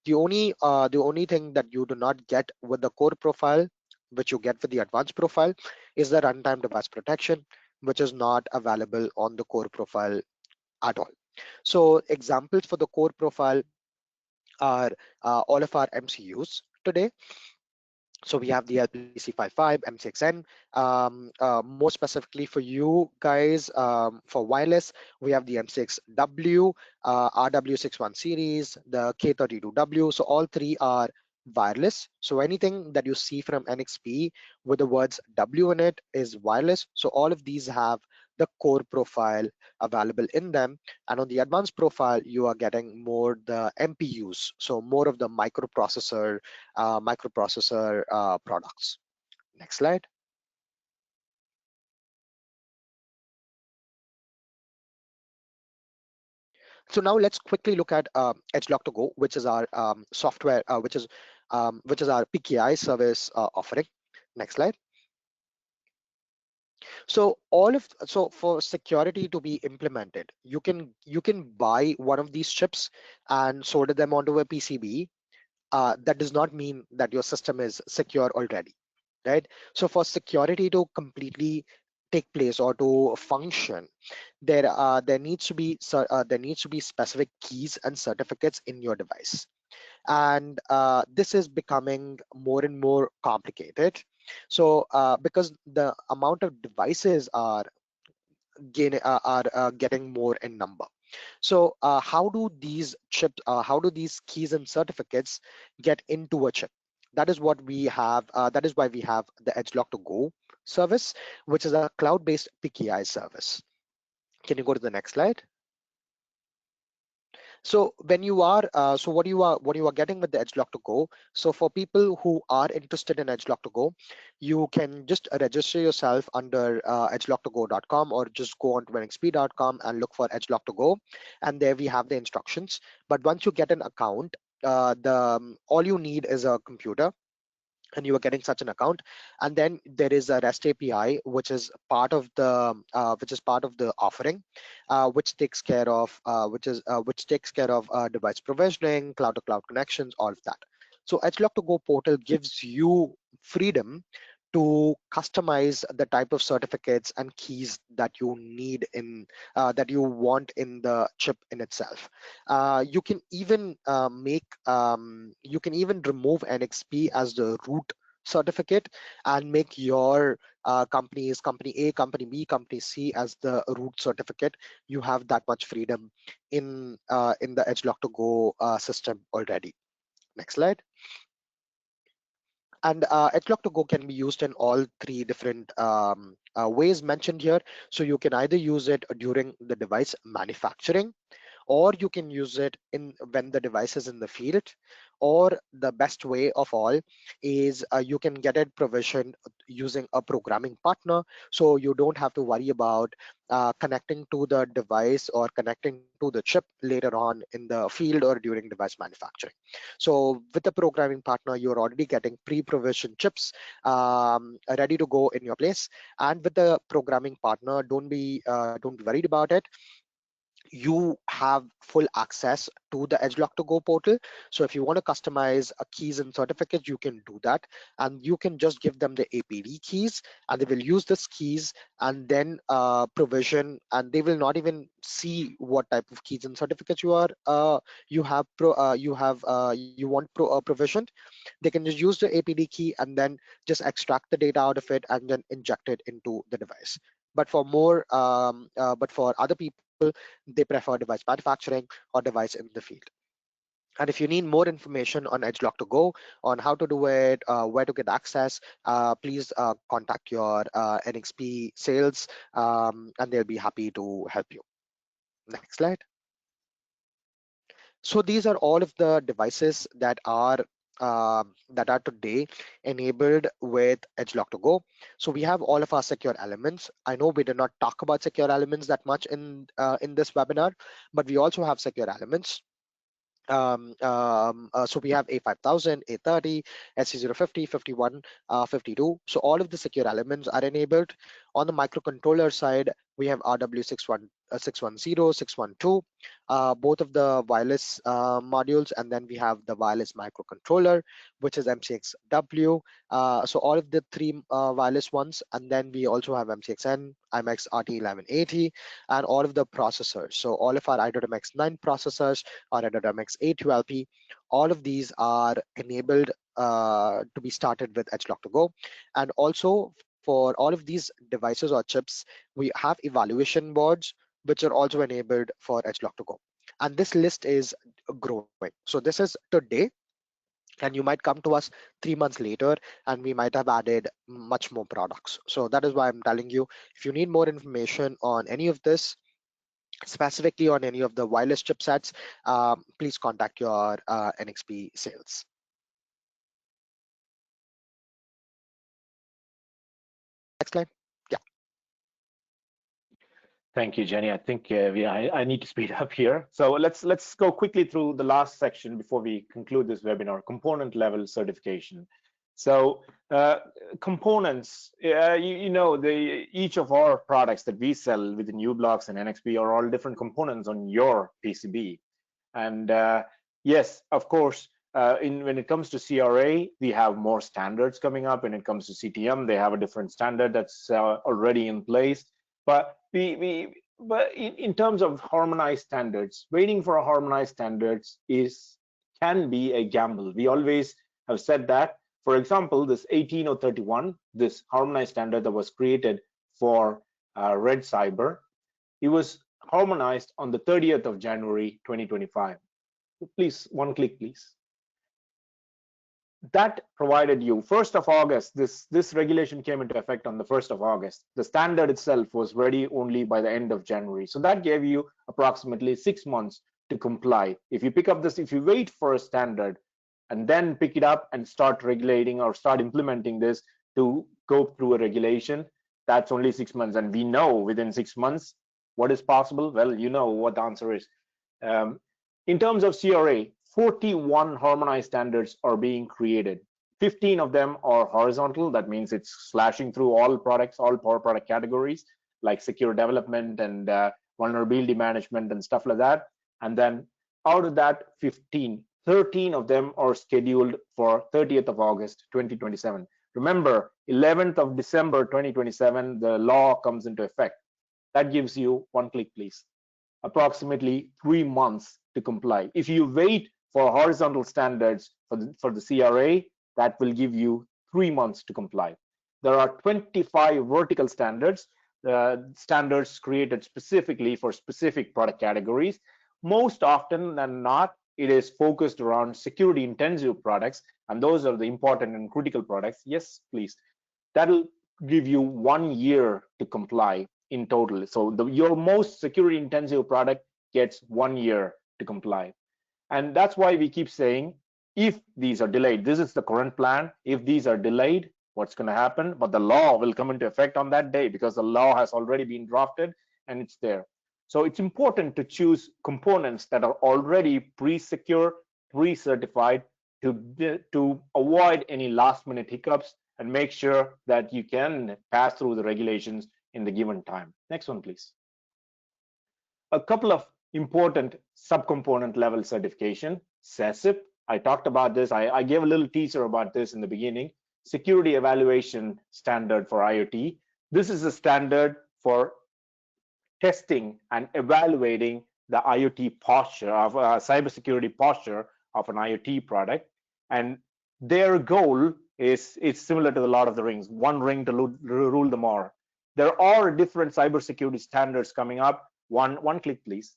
The only thing that you do not get with the core profile, which you get with the advanced profile, is the runtime device protection, which is not available on the core profile at all. So examples for the core profile are all of our MCUs today. So we have the LPC55, M6N. More specifically for you guys, for wireless, we have the M6W, RW61 series, the K32W. So all three are wireless. So anything that you see from NXP with the words W in it is wireless. So all of these have the core profile available in them. And on the advanced profile, you are getting more the MPUs. So more of the microprocessor products. Next slide. So now let's quickly look at EdgeLock to Go, which is our software, which is our PKI service offering. Next slide. So for security to be implemented, you can buy one of these chips and solder them onto a PCB. That does not mean that your system is secure already, right? So for security to completely take place or to function, there needs to be specific keys and certificates in your device, and this is becoming more and more complicated. So because the amount of devices are getting more in number. So how do these keys and certificates get into a chip? That is what we have. That is why we have the EdgeLock to Go service, which is a cloud-based PKI service. Can you go to the next slide? So when you are, what you are getting with the EdgeLock to Go. So for people who are interested in EdgeLock to Go, you can just register yourself under edgelock2go.com, or just go on to nxp.com and look for EdgeLock to Go, and there we have the instructions. But once you get an account, all you need is a computer, and you are getting such an account, and then there is a REST API which is part of the offering, which takes care of device provisioning, cloud to cloud connections, all of that. So EdgeLock to Go portal gives you freedom to customize the type of certificates and keys that you need in that you want in the chip in itself. You can even remove NXP as the root certificate and make your companies, company A, company B, company C as the root certificate. You have that much freedom in the EdgeLock to Go system already. Next slide. And EdgeLock to Go can be used in all three different ways mentioned here. So you can either use it during the device manufacturing, or you can use it when the device is in the field, or the best way of all is you can get it provisioned using a programming partner, so you don't have to worry about connecting to the device or connecting to the chip later on in the field or during device manufacturing. So with the programming partner, you're already getting pre-provisioned chips ready to go in your place. And with the programming partner, don't be worried about it. You have full access to the EdgeLock to Go portal. So if you want to customize keys and certificates, you can do that, and you can just give them the APD keys, and they will use these keys and then provision, and they will not even see what type of keys and certificates you want provisioned. They can just use the APD key and then just extract the data out of it and then inject it into the device. But for other people, they prefer device manufacturing or device in the field. And if you need more information on EdgeLock to Go, on how to do it, where to get access, please contact your NXP sales, and they'll be happy to help you. Next slide. So these are all of the devices that are today enabled with EdgeLock to Go. So we have all of our secure elements. I know we did not talk about secure elements that much in this webinar, but we also have secure elements. So we have A5000, A30, SC050, 51, 52. So all of the secure elements are enabled. On the microcontroller side, we have RW610, 612, both of the wireless modules, and then we have the wireless microcontroller, which is MCXW. So all of the three wireless ones, and then we also have MCXN, IMX RT1180, and all of the processors. So all of our i.MX9 processors, our i.MX 812P, all of these are enabled to be started with EdgeLock to Go. And also for all of these devices or chips, we have evaluation boards, which are also enabled for EdgeLock to Go. And this list is growing. So this is today, and you might come to us 3 months later and we might have added much more products. So that is why I'm telling you, if you need more information on any of this, specifically on any of the wireless chipsets, please contact your NXP sales. Next slide. Yeah. Thank you, Jenny. I think I need to speed up here. So let's go quickly through the last section before we conclude this webinar: component level certification. So components, each of our products that we sell within u-blox and NXP are all different components on your PCB. And yes, of course, when it comes to CRA, we have more standards coming up. When it comes to CTM, they have a different standard that's already in place. But in terms of harmonized standards, waiting for a harmonized standards can be a gamble. We always have said that. For example, this 18031, this harmonized standard that was created for Red Cyber, it was harmonized on the 30th of January 2025. Please, one click, please. That provided you 1st of August. This regulation came into effect on the 1st of August. The standard itself was ready only by the end of January. So that gave you approximately 6 months to comply. If you pick up this, if you wait for a standard and then pick it up and start regulating or start implementing this to go through a regulation, that's only 6 months. And we know within 6 months what is possible. Well, you know what the answer is. In terms of CRA, 41 harmonized standards are being created. 15 of them are horizontal. That means it's slashing through all products, all power product categories, like secure development and vulnerability management and stuff like that. And then out of that 15, 13 of them are scheduled for 30th of August 2027. Remember, 11th of December 2027, the law comes into effect. That gives you, one click please, approximately 3 months to comply. If you wait for horizontal standards for the CRA, that will give you 3 months to comply. There are 25 vertical standards, standards created specifically for specific product categories. Most often than not, it is focused around security intensive products, and those are the important and critical products. Yes, please. That'll give you 1 year to comply in total. So your most security intensive product gets 1 year to comply. And that's why we keep saying, if these are delayed, this is the current plan. If these are delayed, what's going to happen, but the law will come into effect on that day because the law has already been drafted and it's there. So it's important to choose components that are already pre-secure, pre-certified to avoid any last-minute hiccups and make sure that you can pass through the regulations in the given time. Next one, please. A couple of important subcomponent level certification. SESIP, I talked about this. I gave a little teaser about this in the beginning. Security evaluation standard for IoT. This is a standard for testing and evaluating the IoT posture of cybersecurity posture of an IoT product. And their goal is similar to the Lord of the Rings, one ring to rule them all. There are different cybersecurity standards coming up. One click, please.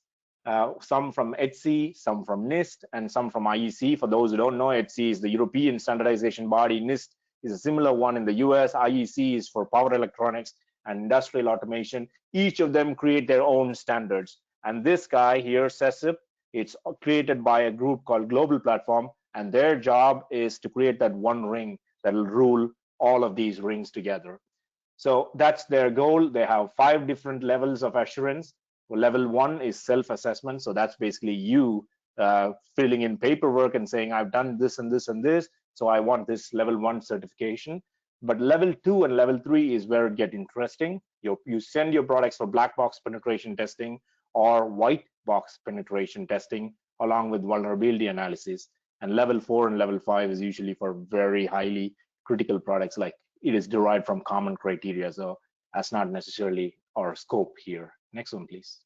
Some from EDC, some from NIST, and some from IEC. For those who don't know, EDC is the European standardization body. NIST is a similar one in the US. IEC is for power electronics and industrial automation. Each of them create their own standards. And this guy here, SESIP, it's created by a group called Global Platform, and their job is to create that one ring that will rule all of these rings together. So that's their goal. They have 5 different levels of assurance. Well, level 1 is self-assessment. So that's basically you filling in paperwork and saying, I've done this and this and this, so I want this level 1 certification. But level 2 and level 3 is where it gets interesting. You send your products for black box penetration testing or white box penetration testing along with vulnerability analysis. And level 4 and level 5 is usually for very highly critical products, like it is derived from common criteria. So that's not necessarily our scope here. Next one, please.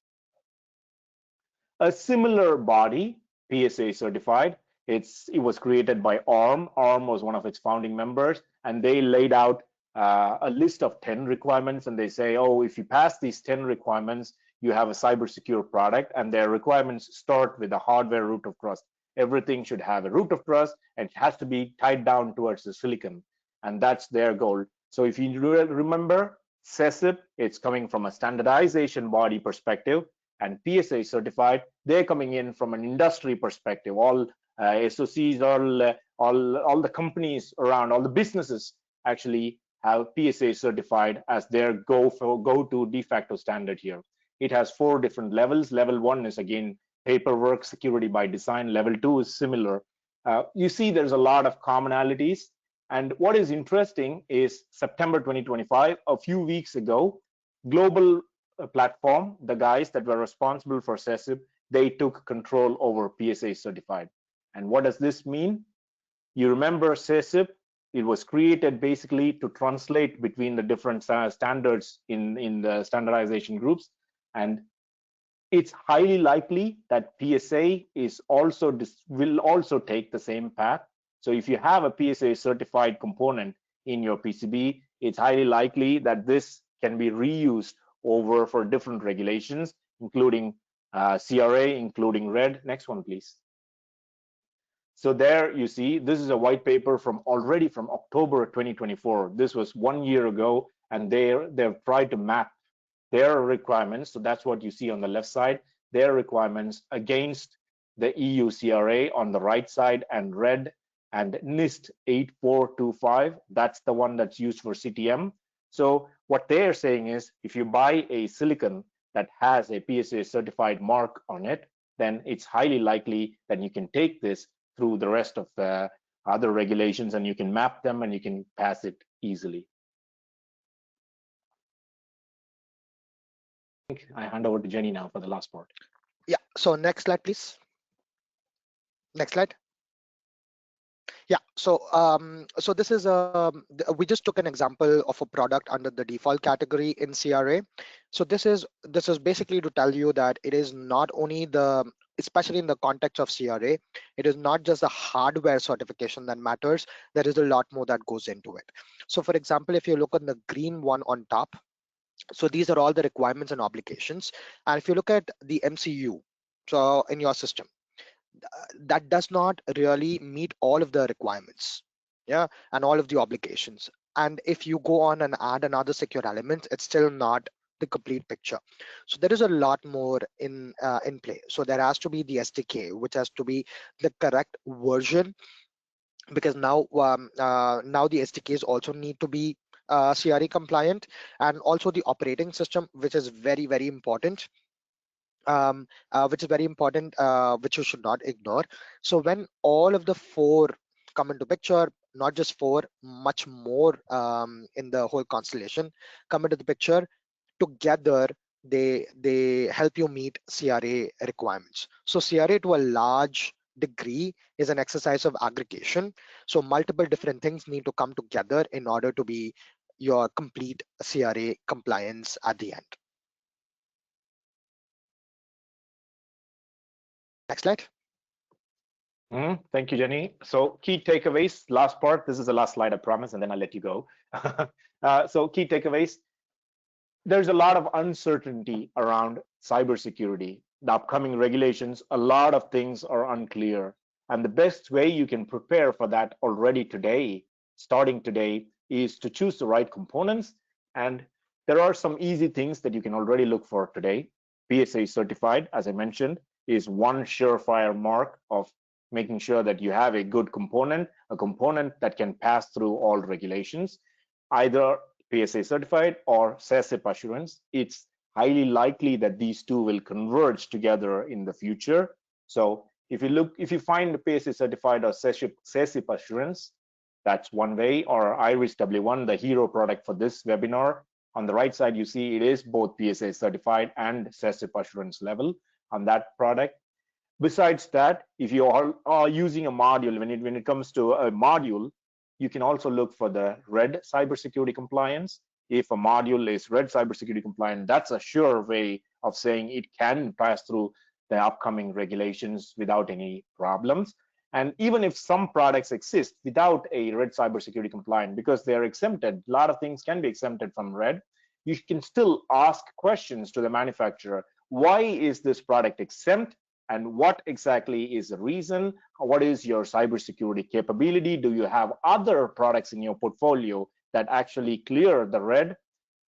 A similar body, PSA certified. It was created by ARM. ARM was one of its founding members, and they laid out a list of 10 requirements, and they say, oh, if you pass these 10 requirements, you have a cyber secure product. And their requirements start with a hardware root of trust. Everything should have a root of trust, and it has to be tied down towards the silicon, and that's their goal. So if you remember, SESIP, it's coming from a standardization body perspective, and PSA certified, they're coming in from an industry perspective. All SOCs, all the companies around, all the businesses actually have PSA certified as their go-to de facto standard here. It has 4 different levels. Level 1 is again paperwork, security by design. Level 2 is similar. You see there's a lot of commonalities. And what is interesting is September 2025, a few weeks ago, Global Platform, the guys that were responsible for SESIP, they took control over PSA certified. And what does this mean? You remember SESIP, it was created basically to translate between the different standards in the standardization groups. And it's highly likely that PSA will also take the same path. So if you have a PSA certified component in your PCB, it's highly likely that this can be reused over for different regulations, including CRA, including RED. Next one, please. So there you see, this is a white paper already from October 2024. This was 1 year ago, and they've tried to map their requirements. So that's what you see on the left side, their requirements against the EU CRA on the right side, and RED and NIST 8425. That's the one that's used for CTM. So what they're saying is, if you buy a silicon that has a PSA certified mark on it, then it's highly likely that you can take this through the rest of the other regulations, and you can map them and you can pass it easily. I think I hand over to Jenny now for the last part. Yeah, so next slide, please. Next slide. Yeah, so so this is we just took an example of a product under the default category in CRA. So this is basically to tell you that it is not only especially in the context of CRA, it is not just the hardware certification that matters. There is a lot more that goes into it. So for example, if you look at the green one on top, so these are all the requirements and obligations. And if you look at the MCU, so in your system, that does not really meet all of the requirements, yeah, and all of the obligations. And if you go on and add another secure element, it's still not the complete picture. So there is a lot more in play. So there has to be the SDK, which has to be the correct version because now now the SDKs also need to be CRA compliant, and also the operating system, which is very, very important. Which you should not ignore. So when all of the four come into picture, not just four, much more in the whole constellation come into the picture, together they help you meet CRA requirements. So CRA to a large degree is an exercise of aggregation. So multiple different things need to come together in order to be your complete CRA compliance at the end. Next slide. Thank you, Jenny. So key takeaways, last part. This is the last slide, I promise, and then I'll let you go. So key takeaways. There's a lot of uncertainty around cybersecurity. The upcoming regulations, a lot of things are unclear. And the best way you can prepare for that already today, starting today, is to choose the right components. And there are some easy things that you can already look for today. PSA Certified, as I mentioned, is one surefire mark of making sure that you have a good component, a component that can pass through all regulations, either PSA Certified or SESIP assurance. It's highly likely that these two will converge together in the future. So if you find the PSA Certified or SESIP assurance, that's one way, or Iris W1, the hero product for this webinar. On the right side, you see it is both PSA Certified and SESIP assurance level on that product. Besides that, if you are using a module, when it comes to a module, you can also look for the red cybersecurity compliance. If a module is red cybersecurity compliant, that's a sure way of saying it can pass through the upcoming regulations without any problems. And even if some products exist without a red cybersecurity compliant, because they're exempted, a lot of things can be exempted from red, you can still ask questions to the manufacturer. Why is this product exempt? And what exactly is the reason? What is your cybersecurity capability? Do you have other products in your portfolio that actually clear the red?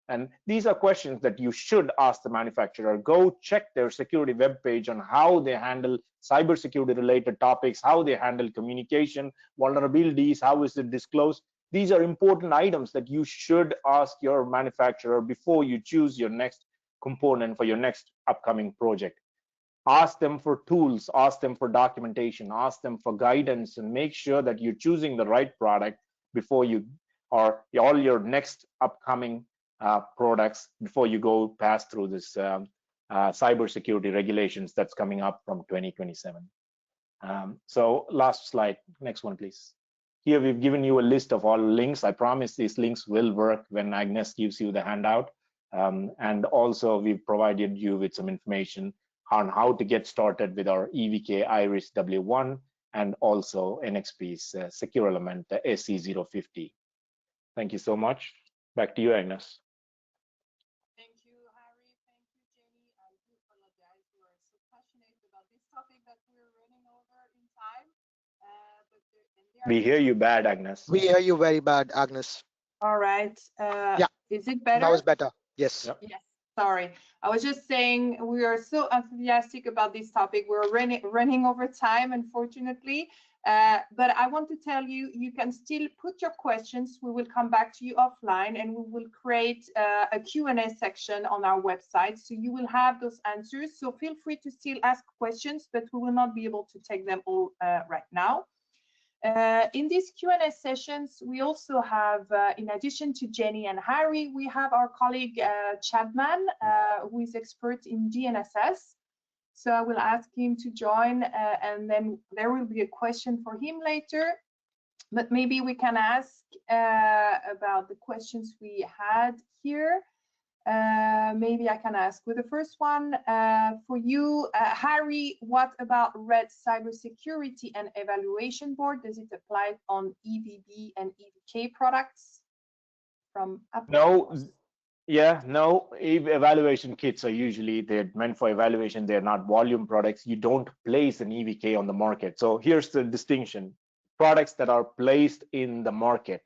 And these are questions that you should ask the manufacturer. Go check their security webpage on how they handle cybersecurity related topics, how they handle communication, vulnerabilities, how is it disclosed. These are important items that you should ask your manufacturer before you choose your next component for your next upcoming project. Ask them for tools, ask them for documentation, ask them for guidance, and make sure that you're choosing the right product before you, or all your next upcoming products, before you go pass through this cybersecurity regulations that's coming up from 2027. So last slide, next one, please. Here we've given you a list of all links. I promise these links will work when Agnes gives you the handout. And also we've provided you with some information on how to get started with our EVK Iris W1 and also NXP's secure element, the SE050. Thank you so much. Back to you, Agnes. Thank you, Harry. Thank you, Jenny. I do apologize. We are so passionate about this topic that we're running over in time. We hear you bad, Agnes. We hear you very bad, Agnes. All right. Yeah. Is it better? Now it's better. Yes. Yep. Yes. Sorry, I was just saying we are so enthusiastic about this topic. We're running over time, unfortunately. But I want to tell you, you can still put your questions. We will come back to you offline, and we will create a Q&A section on our website. So you will have those answers. So feel free to still ask questions, but we will not be able to take them all right now. In these Q&A sessions, we also have, in addition to Jenny and Harry, we have our colleague Chadman, who is expert in GNSS. So I will ask him to join, and then there will be a question for him later. But maybe we can ask about the questions we had here. Maybe I can ask with the first one for you, Harry. What about Red Cybersecurity and Evaluation Board? Does it apply on EVB and EVK products from Apple? No. Yeah, no. Evaluation kits are usually, they're meant for evaluation. They're not volume products. You don't place an EVK on the market. So here's the distinction: products that are placed in the market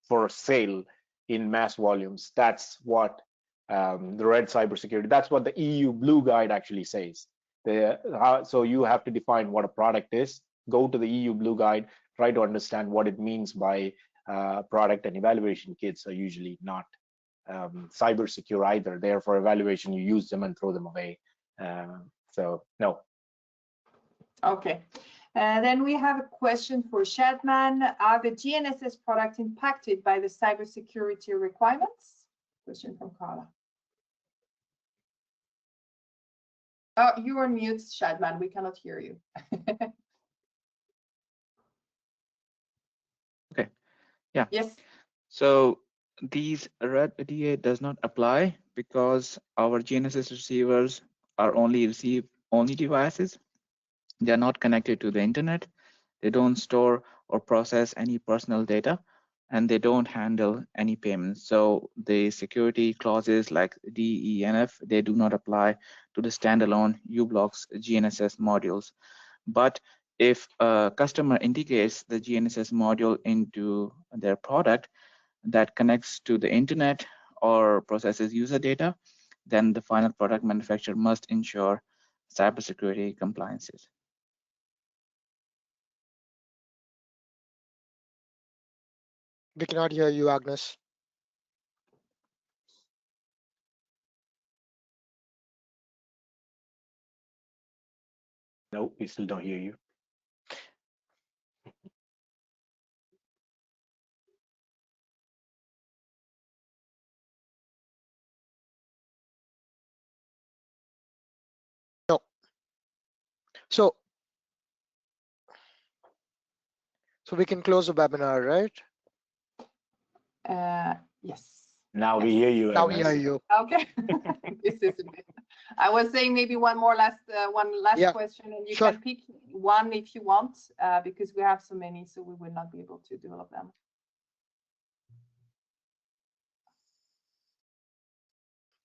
for sale in mass volumes. That's what the Red Cybersecurity, that's what the EU Blue Guide actually says. So you have to define what a product is, go to the EU Blue Guide, try to understand what it means by product and evaluation kits are usually not cyber secure either. They're for evaluation, you use them and throw them away. So no. Okay. Then we have a question for Shadman. Are the GNSS products impacted by the cybersecurity requirements? Question from Carla. Oh, you're on mute, Shadman. We cannot hear you. Okay. Yeah. Yes. So these red DA does not apply because our GNSS receivers are only receive-only devices. They are not connected to the internet. They don't store or process any personal data, and they don't handle any payments. So the security clauses like D, E, and F, they do not apply to the standalone u-blox GNSS modules. But if a customer integrates the GNSS module into their product that connects to the internet or processes user data, then the final product manufacturer must ensure cybersecurity compliances. We cannot hear you, Agnes. No, we still don't hear you. No. So we can close the webinar, right? Yes. Now Yes. we hear you. Now we Agnes. hear you. Okay. This is a bit. I was saying maybe one last Yeah, question, and you sure. can pick one if you want, because we have so many, so we will not be able to do all of them.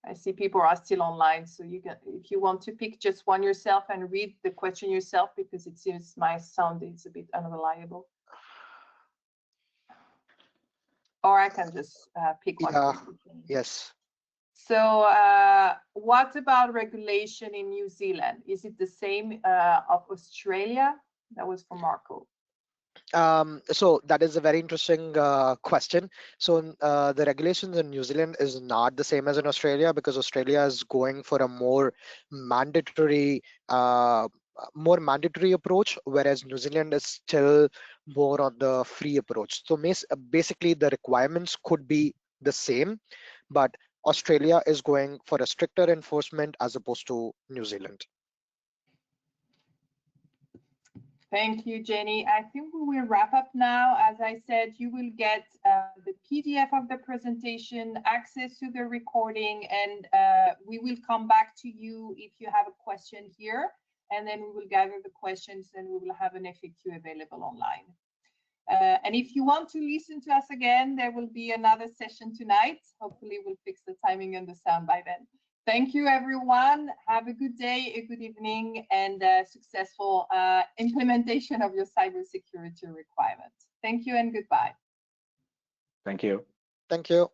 I see people are still online, so you can, if you want to pick just one yourself and read the question yourself, because it seems my sound is a bit unreliable. Or I can just pick one. Yeah. Yes. So what about regulation in New Zealand? Is it the same of Australia? That was from Marco. So that is a very interesting question. So the regulations in New Zealand is not the same as in Australia, because Australia is going for a more mandatory approach, whereas New Zealand is still more on the free approach. So basically the requirements could be the same, but Australia is going for a stricter enforcement as opposed to New Zealand. Thank you, Jenny. I think we will wrap up now. As I said, you will get the PDF of the presentation, access to the recording, and we will come back to you if you have a question here, and then we will gather the questions and we will have an FAQ available online. And if you want to listen to us again, there will be another session tonight. Hopefully we'll fix the timing and the sound by then. Thank you, everyone. Have a good day, a good evening, and successful implementation of your cybersecurity requirements. Thank you and goodbye. Thank you. Thank you.